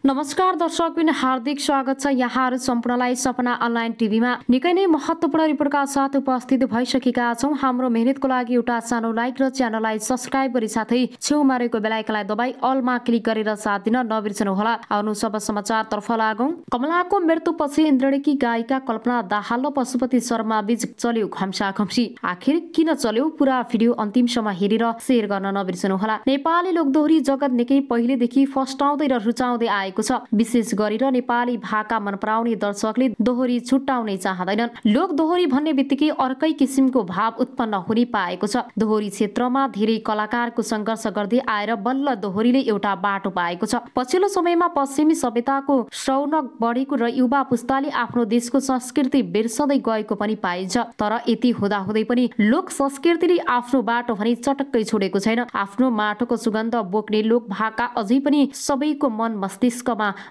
नमस्कार दर्शकबिन हार्दिक स्वागत छ यहाँहरू सम्पूर्णलाई सपना अनलाइन टिभीमा। निकै नै महत्त्वपूर्ण रिपोर्टका साथ उपस्थित भइसकेका छौं। हाम्रो मेहनतको लागि एउटा सानो लाइक र च्यानललाई सब्स्क्राइब गरी साथै छेउमा रहेको बेल आइकनलाई दबाई अलमा क्लिक गरेर साथ दिन नबिर्सनुहोला। आउनु सब समाचारतर्फ लागौं। कमलाको मृत्युपछि इन्द्रणीकी गायिका कल्पना दाहाल र पशुपति शर्मा बीच चल्यो घम्साघम्सी। आखिर किन चल्यो? पुरा भिडियो अन्तिमसम्म हेरेर शेयर गर्न नबिर्सनुहोला। नेपाली लोकदोहोरी जगत निकै पहिलेदेखि फस्टाउँदै र रुचाउँदै आएको छ। विशेष गरेर नेपाली भाका मन पराउने दर्शकले दोहोरी छुट्टाउनै चाहँदैनन्। लोक दोहोरी भन्ने बित्तिकै अर्कै किसिमको भाव उत्पन्न हुने पाएको छ। दोहोरी क्षेत्रमा धेरै कलाकारको सङ्घर्ष गर्दै आएर बल्ल दोहोरीले एउटा बाटो पाएको छ। पछिल्लो समयमा पश्चिमी सभ्यताको रौनक बढेको र युवा पुस्ताले आफ्नो देशको संस्कृति बिर्सदै गएको पनि पाइन्छ। तर यति हुँदाहुँदै पनि लोक संस्कृतिले आफ्नो बाटो भने चटक्कै छोडेको छैन। आफ्नो माटोको सुगन्ध बोक्ने लोक भाका अझै पनि सबैको मन मस्तिष्कमा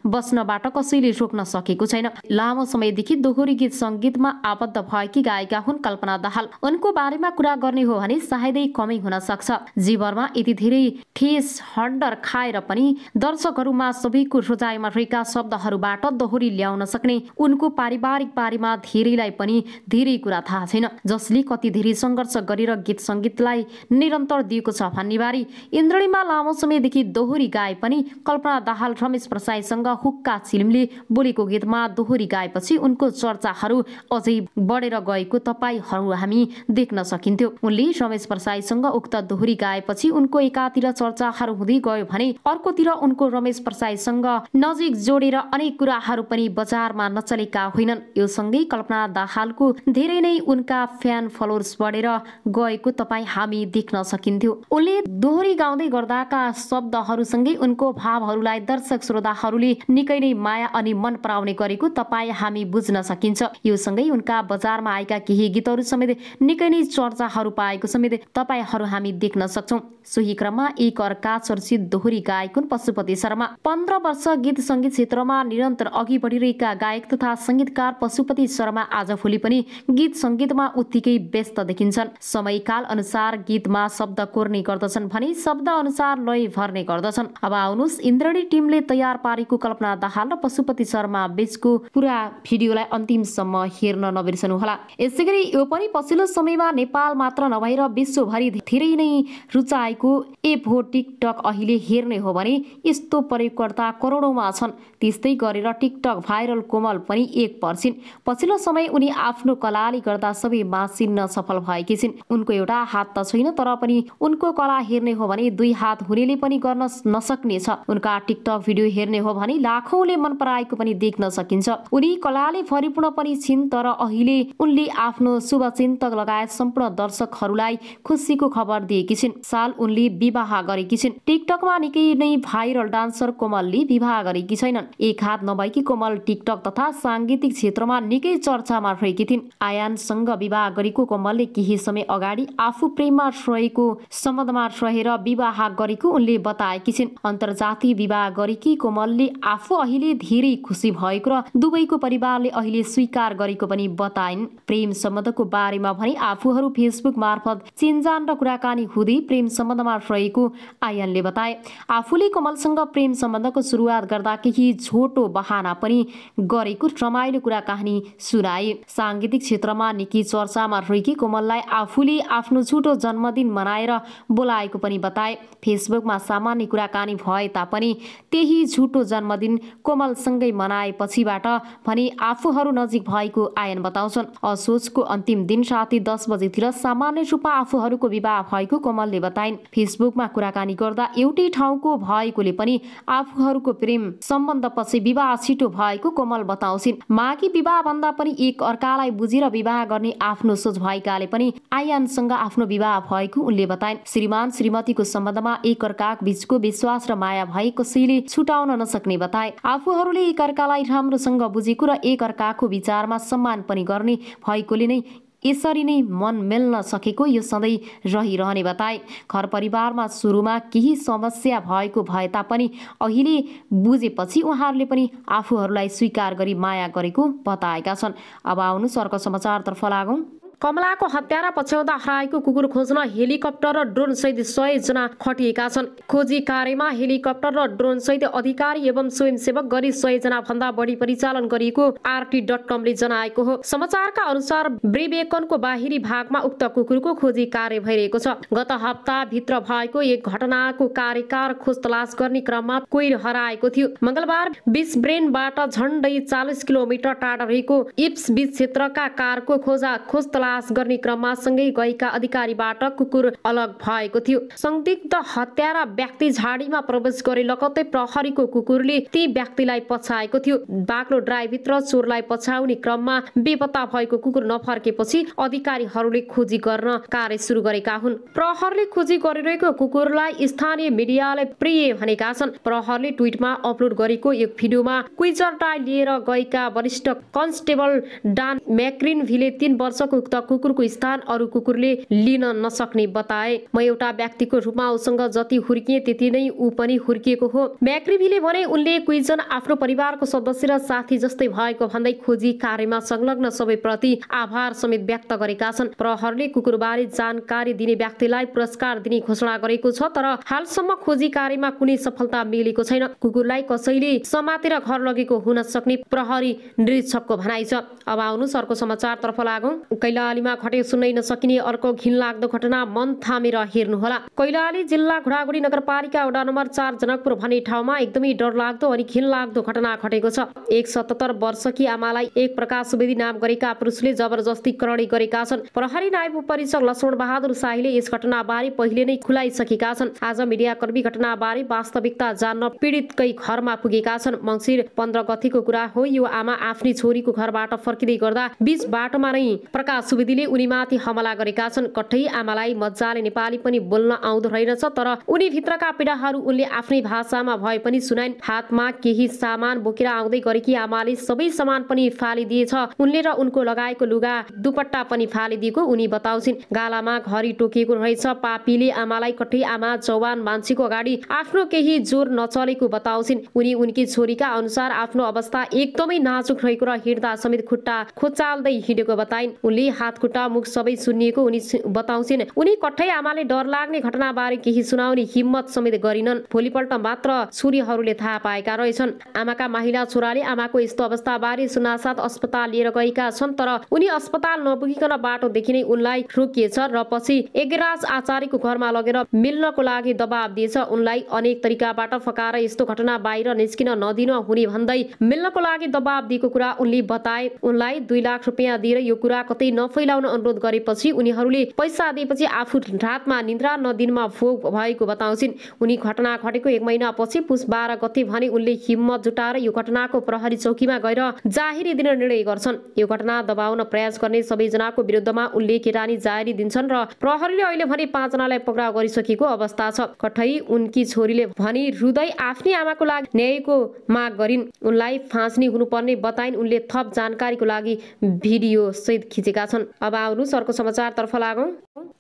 बस्नबाट कसैले रोक्न सकेको छैन। लामो समयदेखि दोहोरी गीत सङ्गीतमा आबद्ध भएकी गायिका हुन् कल्पना दाहाल। उनको बारेमा कुरा गर्ने हो भने सायदै कमै हुन सक्छ। जीवनमा यति धेरै ठेस हन्डर खाएर पनि दर्शकहरूमा सबैको हृदयमा रहेका शब्दहरूबाट दोहोरी ल्याउन सक्ने उनको पारिवारिक बारेमा धेरैलाई पनि धेरै कुरा थाहा छैन। जसले कति धेरै सङ्घर्ष गरेर गीत सङ्गीतलाई निरन्तर दिएको छ भन्ने बारे। इन्द्रणीमा लामो समयदेखि दोहोरी गाए पनि कल्पना दाहाल रमेश प्रसाईसँग हुक्का चिलिमले बोलेको गीतमा दोहोरी गाएपछि उनको चर्चाहरू अझै बढेर गएको तपाईहरू हामी देख्न सकिन्थ्यो। उनले रमेश प्रसाईसँग उक्त दोहोरी गाएपछि उनको एकातिर चर्चाहरू हुँदै गयो भने अर्कोतिर उनको रमेश प्रसाईसँग नजिक जोडेर अनेक कुराहरू पनि बजारमा नचलेका होइनन्। यो सँगै कल्पना दाहालको धेरै नै उनका फ्यान फलोवर्स बढेर गएको तपाईँ हामी देख्न सकिन्थ्यो। उनले दोहोरी गाउँदै गर्दाका शब्दहरूसँगै उनको भावहरूलाई दर्शक श्रोताहरूले निकै नै माया अनि मन पराउने गरेको तपाईँ हामी बुझ्न सकिन्छ। यो सँगै उनका बजारमा आएका केही गीतहरू समेत निकै नै चर्चाहरू पाएको समेत तपाईहरू हामी देख्न सक्छौं। सोही क्रममा एक अर्का चर्चित दोहोरी गायक हुन् पशुपति शर्मा। 15 वर्ष गीत सङ्गीत क्षेत्रमा निरन्तर अघि बढिरहेका गायक तथा सङ्गीतकार पशुपति शर्मा आजभोलि पनि गीत सङ्गीतमा उत्तिकै व्यस्त देखिन्छन्। समयकाल अनुसार गीतमा शब्द कोर्ने गर्दछन् भने शब्द अनुसार लय भर्ने गर्दछन्। अब आउनुहोस् इन्द्रणी टिमले तयार पारेको कल्पना दाहाल र पशुपति शर्मा बीचको पुरा भिडियोलाई अन्तिमसम्म हेर्न नबिर्सनुहोला। यसैगरी यो पनि पछिल्लो समयमा नेपाल मात्र नभएर विश्वभरि धेरै नै रुचाएको एप हो टिकटक। अहिले हेर्ने हो भने यस्तो प्रयोगकर्ता करोडौंमा छन्। त्यस्तै गरेर टिकटक भाइरल कोमल पनि एक पर्छिन्। पछिल्लो समय उनी आफ्नो कलाले गर्दा सबै मासिन्न सफल भएकी छिन्। उनको एउटा हात त छैन तर पनि उनको कला हेर्ने हो भने 2 हात हुनेले पनि गर्न नसक्ने छ। उनका टिकटक भिडियो हेर्ने हो भने लाखौंले मन पराएको पनि देख्न सकिन्छ। उनी कलाले भरिपूर्ण पनि छिन् तर अहिले उनले आफ्नो शुभचिन्तक लगायत सम्पूर्ण दर्शकहरूलाई खुसीको खबर दिएकी छिन्। साल उनले विवाह गरेकी छिन्। टिकटकमा निकै नै भाइरल डान्सर कोमलले विवाह गरेकी छैनन्। एक हात नभएकी कोमल टिकटक तथा सांगीतिक क्षेत्रमा निकै चर्चामा रहेकी थिइन्। आयानसँग विवाह गरेको कोमलले केही समय अगाडि आफू प्रेममा रहेको सम्बन्धमा रहेर विवाह गरेको उनले बताएकी छिन्। अन्तर्जातीय विवाह गरेकी कोमलले आफू अहिले धेरै खुसी भएको र दुवैको परिवारले अहिले स्वीकार गरेको पनि बताइन्। प्रेम सम्बन्धको बारेमा भने आफूहरू फेसबुक मार्फत चिनजान र कुराकानी हुँदै प्रेम सम्बन्धमा रहेको आयनले बताए। आफूले कमलसँग प्रेम सम्बन्धको सुरुवात गर्दा केही झोटो बहाना पनि गरेको रमाइलो कुरा कहानी सुनाए। सांगीतिक क्षेत्रमा निकै चर्चामा रहेकी कोमललाई आफूले आफ्नो झुटो जन्मदिन मनाएर बोलाएको पनि बताए। फेसबुकमा सामान्य कुराकानी भए तापनि त्यही झुटो जन्मदिन कोमलसँगै मनाएपछिबाट भने आफूहरू नजिक भएको आयन बताउँछन्। असोजको अन्तिम दिन राति 10 बजेतिर सामान्य रूपमा आफूहरूको विवाह भएको कोमलले बताइन्। फेसबुकमा कुराकानी गर्दा एउटै ठाउँको भएकोले पनि आफूहरूको प्रेम सम्बन्ध पछि विवाह छिटो भएको कोमल बताउँछिन्। मागी विवाह भन्दा पनि एक अर्कालाई बुझेर विवाह गर्ने आफ्नो सोच भएकाले पनि आयनसँग आफ्नो विवाह भएको उनले बताइन्। श्रीमान श्रीमतीको सम्बन्धमा एक अर्काको बीचको विश्वास र माया भए कसैले छुटाउन नसक्ने बताए। आफूहरूले एक अर्कालाई राम्रोसँग बुझेको र एक अर्काको विचारमा सम्मान पनि गर्ने भएकोले नै यसरी नै मन मिल्न सकेको यो सधैँ रहिरहने बताए। घर परिवारमा सुरुमा केही समस्या भएको भए तापनि अहिले बुझेपछि उहाँहरूले पनि आफूहरूलाई स्वीकार गरी माया गरेको बताएका छन्। अब आउनुहोस् अर्को समाचारतर्फ लागौं। कमलाको हत्यारा पछ्याउँदा हराएको कुकुर खोज्न हेलिकप्टर र ड्रोन सहित 100 जना खटिएका छन्। खोजी कार्यमा हेलिकप्टर र ड्रोन सहित अधिकारी एवं स्वयंसेवक गरी 100 जना भन्दा बढी परिचालन गरिएको RT.com ले जनाएको हो। समाचारका अनुसार ब्रेबेकनको बाहिरी भागमा उक्त कुकुरको खोजी कार्य भइरहेको छ। गत हप्ता भित्र भएको एक घटनाको कार्यकार खोज तलास गर्ने क्रममा कोइर हराएको थियो। मंगलबार बिसब्रेनबाट झण्डै 40 किलोमिटर टाढा रहेको इप्सविच क्षेत्रका कारको खोज तलास गर्ने क्रममा सँगै गएका अधिकारीबाट कुकुर अलग भएको थियो। संदिग्ध हत्यारा व्यक्ति झाडीमा प्रवेश गरे लगत्तै प्रहरीको कुकुरले ती व्यक्तिलाई पछाएको थियो। बाक्लो ड्राइभभित्र चोरलाई पछाउने क्रममा बेपत्ता भएको कुकुर नफर्केपछि अधिकारीहरूले खोजी गर्न कार्य सुरु गरेका हुन्। प्रहरले खोजी गरिरहेको कुकुरलाई स्थानीय मिडियाले प्रिय भनेका छन्। प्रहरले ट्विटमा अपलोड गरेको एक भिडियोमा क्विजरटाई लिएर गएका वरिष्ठ कन्स्टेबल डान मैक्रिनभिले 3 वर्षको उक्त कुकुरको स्थान अरू कुकुरले लिन नसक्ने बताए। म एउटा व्यक्तिको रूपमा उसँग जति हुर्किए त्यति नै ऊ पनि हुर्किएको हो। मैक्रिनभिले भने उनले क्विजन आफ्नो परिवारको सदस्य र साथी जस्तै भएको भन्दै खोजी कार्यमा संलग्न सबैप्रति आभार समेत व्यक्त गरेका छन्। प्रहरले कुकुरबारे जानकारी दिने व्यक्तिलाई पुरस्कार दिने घोषणा गरेको छ, तर हालसम्म खोजी कार्यमा कुनै सफलता मिलेको छैन। कुकुरलाई कसैले समातेर घर लगेको हुन सक्ने प्रहरी निरीक्षकको भनाइ छ। अब आउनुहोस् अर्को समाचारतर्फ लागौं। कैलालीमा घटे सुन्नै नसकिने अर्को घिनलाग्दो घटना मन थामेर हेर्नुहोला। कैलाली जिल्ला घोडागुडी नगरपालिका वडा नम्बर 4 जनकपुर भन्ने ठाउँमा एकदमै डरलाग्दो अनि घिनलाग्दो घटना घटेको छ। एक 77 वर्षकी आमालाई एक प्रकाश सुवेदी नाम गरेका पुरुषले जबरजस्ती करणी गरेका छन्। प्रहरी नायब उपरीक्षक लक्ष्मण बहादुर शाहीले यस घटनाबारे पहिले नै खुलाइसकेका छन्। आज मिडियाकर्मी घटनाबारे वास्तविकता जान्न पीडितकै घरमा पुगेका छन्। मङ्सिर 15 गतेको कुरा हो। यो आमा आफ्नी छोरीको घरबाट फर्किँदै गर्दा बीच बाटोमा नै प्रकाश सुवेदीले उनीमाथि हमला गरेका छन्। कठै आमालाई मजाले नेपाली पनि बोल्न आउँदो रहेनछ, तर उनी भित्रका पीडाहरू उनले आफ्नै भाषामा भए पनि सुनाइन्। हातमा केही सामान बोकेर आउँदै गरेकी आमाले सबै सामान पनि फालिदिएछ। उनले र उनको लगाएको लुगा दुपट्टा पनि फालिदिएको उनी बताउँछिन्। गालामा घडी टोकिएको रहेछ। पापीले आमालाई कठै आमा जवान मान्छेको अगाडि आफ्नो केही जोर नचलेको बताउँछिन्। उनी उनकी छोरीका अनुसार आफ्नो अवस्था एकदमै नाजुक रहेको र हिँड्दा समेत खुट्टा खोचाल्दै हिँडेको बताइन्। उनले हात खुट्टा मुख सबै सुन्निएको उनी बताउँछिन्। उनी कठै आमाले डर लाग्ने घटनाबारे केही सुनाउने हिम्मत समेत गरिनन्। भोलिपल्ट मात्र छोरीहरूले थाहा पाएका रहेछन्। आमाका महिला छोराले आमाको यस्तो अवस्थाबारे सुनासाथ अस्पताल लिएर गएका छन्, तर उनी अस्पताल नपुगिकन बाटोदेखि नै उनलाई रोकिएछ र पछि यज्ञराज आचार्यको घरमा लगेर मिल्नको लागि दबाब दिएछ। उनलाई अनेक तरिकाबाट फकाएर यस्तो घटना बाहिर निस्किन नदिन हुने भन्दै मिल्नको लागि दबाब दिएको कुरा उनले बताए। उनलाई 2 लाख रुपियाँ दिएर यो कुरा कतै नफैलाउन अनुरोध गरेपछि उनीहरूले पैसा दिएपछि आफू रातमा निद्रा नदिनमा भोग भएको बताउँछिन्। उनी घटना घटेको 1 महिनापछि पुस 12 गते भने उनले हिम्मत जुटाएर यो घटनाको प्रहरी चौकीमा गएर जाहेरी दिन निर्णय गर्छन्। यो घटना दबाउन प्रयास गर्ने सबैजनाको विरुद्धमा उनले केटानी जाहेरी दिन्छन् र प्रहरीले अहिले भने 5 जनालाई पक्राउ गरिसकेको अवस्था छ। कठै उनकी छोरीले भनी रुँदै आफ्नी आमाको लागि न्यायको माग गरिन्। उनलाई फाँसी हुनुपर्ने बताइन्। उनले थप जानकारीको लागि भिडियो सहित खिचेका छन्। अब आउनुहोस् अर्को समाचारतर्फ लागौं।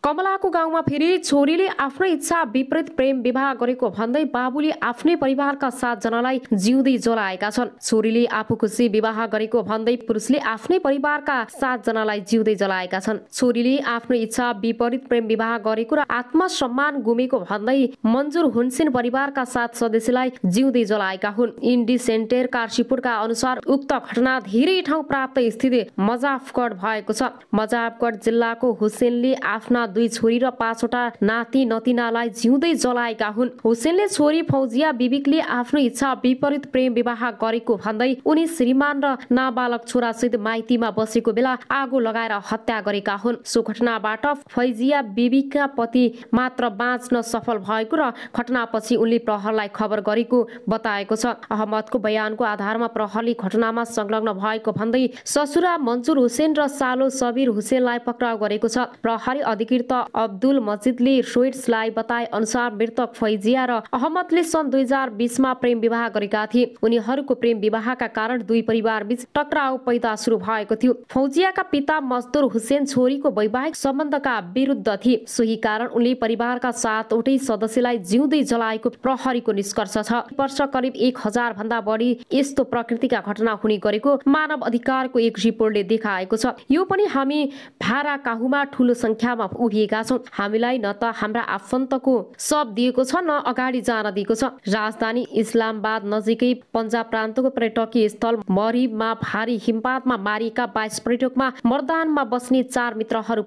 कमलाको गाउँमा फेरि छोरीले आफ्नै इच्छा विपरीत प्रेम विवाह गरेको भन्दै बाबुले आफ्नै परिवारका 7 जनालाई जिउँदै जलाएका छन्। छोरीले आफू खुसी विवाह गरेको भन्दै पुरुषले आफ्नै परिवारका 7 जनालाई जिउँदै जलाएका छन्। छोरीले आफ्नो इच्छा विपरीत प्रेम विवाह गरेको र आत्मसम्मान गुमेको भन्दै मन्जुर हुन्सिन परिवारका 7 सदस्यलाई जिउँदै जलाएका हुन्। इन्डी सेन्टर काशीपुरका अनुसार उक्त घटना धेरै ठाउँ प्राप्त स्थित मजाफगढ भएको छ। मजाफगढ जिल्लाको हुसेनले आफ्ना 2 छोरी र 5 वटा नाति नतिनालाई जिउँदै जलाएका हुन्। हुसेनले छोरी फौजिया बिबिकले आफ्नो इच्छा विपरीत प्रेम विवाह गरेको भन्दै उनी श्रीमान र नाबालक छोरासहित माइतीमा बसेको बेला आगो लगाएर हत्या गरेका हुन्। सो घटनाबाट फौजिया बिबिका पति मात्र बाँच्न सफल भएको र घटनापछि उनले प्रहरलाई खबर गरेको बताएको छ। अहमदको बयानको आधारमा प्रहरले घटनामा संलग्न भएको भन्दै ससुरा मन्जुर हुसेन र सालो सबीर हुसेनलाई पक्राउ गरेको छ। प्रहरी अधिकृत मृत अब्दुल मजिदले रोइटर्सलाई बताए अनुसार मृतक फैजिया र अहमदले सन् 2020 मा प्रेम विवाह गरेका थिए। उनीहरूको प्रेम विवाहका कारण दुई परिवारबीच टकराउ पैदा सुरु भएको थियो। फौजियाका पिता मजदुर हुसेन छोरीको वैवाहिक सम्बन्धका विरुद्ध थिए। सोही कारण उनले परिवारका 7वटै सदस्यलाई जिउँदै जलाएको प्रहरीको निष्कर्ष छ। वर्ष करिब 1000 भन्दा बढी यस्तो प्रकृतिका घटना हुने गरेको मानव अधिकारको एक रिपोर्टले देखाएको छ। यो पनि हामी भारा काहुमा ठूलो संख्यामा उभिएका छौं। हामीलाई न त हाम्रा आफन्तको शव दिएको छ न अगाडि जान दिएको छ। राजधानी इस्लामाबाद नजिकै पन्जाब प्रान्तको पर्यटकीय स्थल मरिबमा भारी हिमपातमा मारिएका 22 पर्यटकमा मर्दानमा बस्ने 4 मित्रहरू